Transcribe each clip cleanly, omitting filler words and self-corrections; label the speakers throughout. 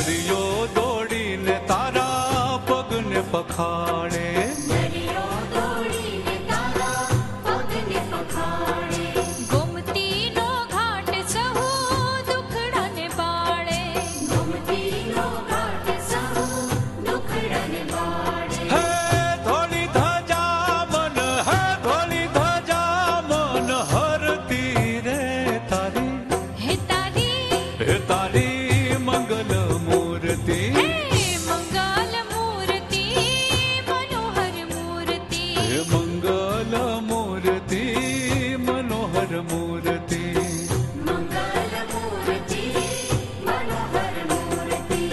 Speaker 1: દરિયો દોડીને તારા પગને પખાડે,
Speaker 2: દરિયો દોડીને તારા પગને પખાડે. ગોમતીનો ઘાટ સહુ દુખડાને બાળે, ગોમતીનો ઘાટ સહુ દુખડાને બાળે.
Speaker 1: હે ધોળી ધજા મન, હે ધોળી ધજા મન હરતી રે તારી,
Speaker 2: હે તારી,
Speaker 1: હે તારી મંગલ મૂર્તિ,
Speaker 2: હે મંગલ મૂર્તિ, મનોહર મૂર્તિ,
Speaker 1: હે મંગલ મૂર્તિ મનોહર મૂર્તિ.
Speaker 2: મંગલ મૂર્તિ, મનોહર મૂર્તિ.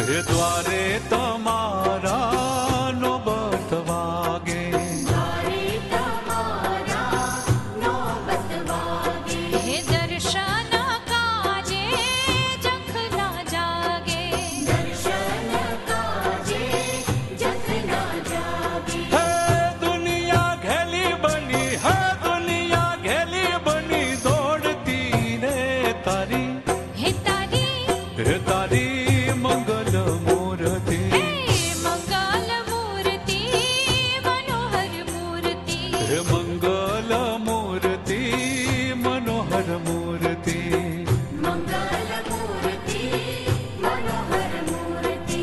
Speaker 1: હે દ્વારે તમારા નોબત વાગે,
Speaker 2: દ્વારે તમારા નોબત વાગે. હે દર્શન કાજે જખના જાગે, દર્શન કાજે જખના જાગે.
Speaker 1: હે દુનિયા ઘેલી બની, હે દુનિયા ઘેલી બની દોડતી રે તારી,
Speaker 2: હે તારી,
Speaker 1: હે તારી મંગલ મૂર્તિ,
Speaker 2: હે મંગલ મૂર્તિ, મનોહર મૂર્તિ,
Speaker 1: હે મંગલ મૂર્તિ મનોહર મૂર્તિ.
Speaker 2: મંગલ મૂર્તિ, મનોહર મૂર્તિ.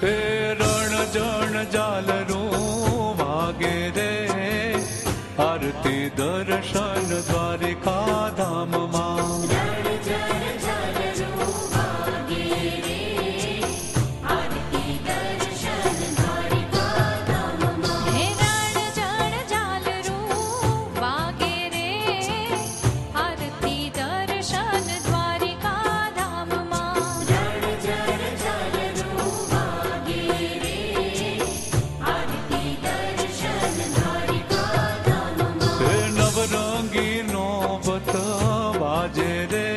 Speaker 1: હે રણ જણ જાલરું વાગે રે, આરતી દર્શન દ્વારિકા ધામમાં.
Speaker 2: રણ જળ ઝાલરું વાગે રે, આરતી દર્શન દ્વારિકા ધામમાં. હે રણ જળ ઝાલરું વાગે રે, આરતી દર્શન દ્વારિકા ધામમાં. રણ જળ ઝાલરું વાગે રે, આરતી દર્શન દ્વારિકા ધામમાં.
Speaker 1: હે નવરંગી નોબત વાજે રે,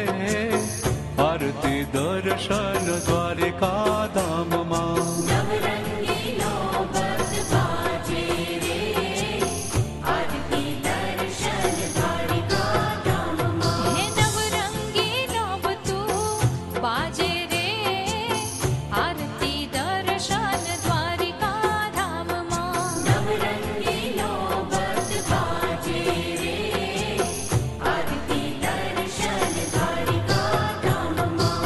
Speaker 1: આરતી દર્શન દ્વારિકા ધામમાં.
Speaker 2: નવરંગી નોબત વાજે રે, આરતી દર્શન દ્વારિકા ધામમાં. હે નવરંગી નોબતું વાજે રે, આરતી દર્શન દ્વારિકા ધામમાં. નવરંગી નોબત વાજે રે, આરતી દર્શન દ્વારિકા ધામમાં.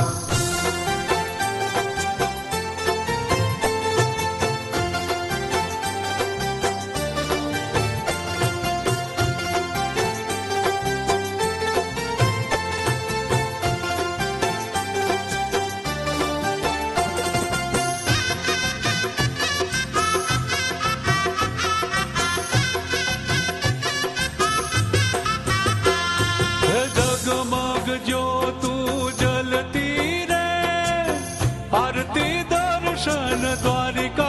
Speaker 1: હે જગમગ જ્યોતું જલતી રે, આરતી દર્શન દ્વારિકા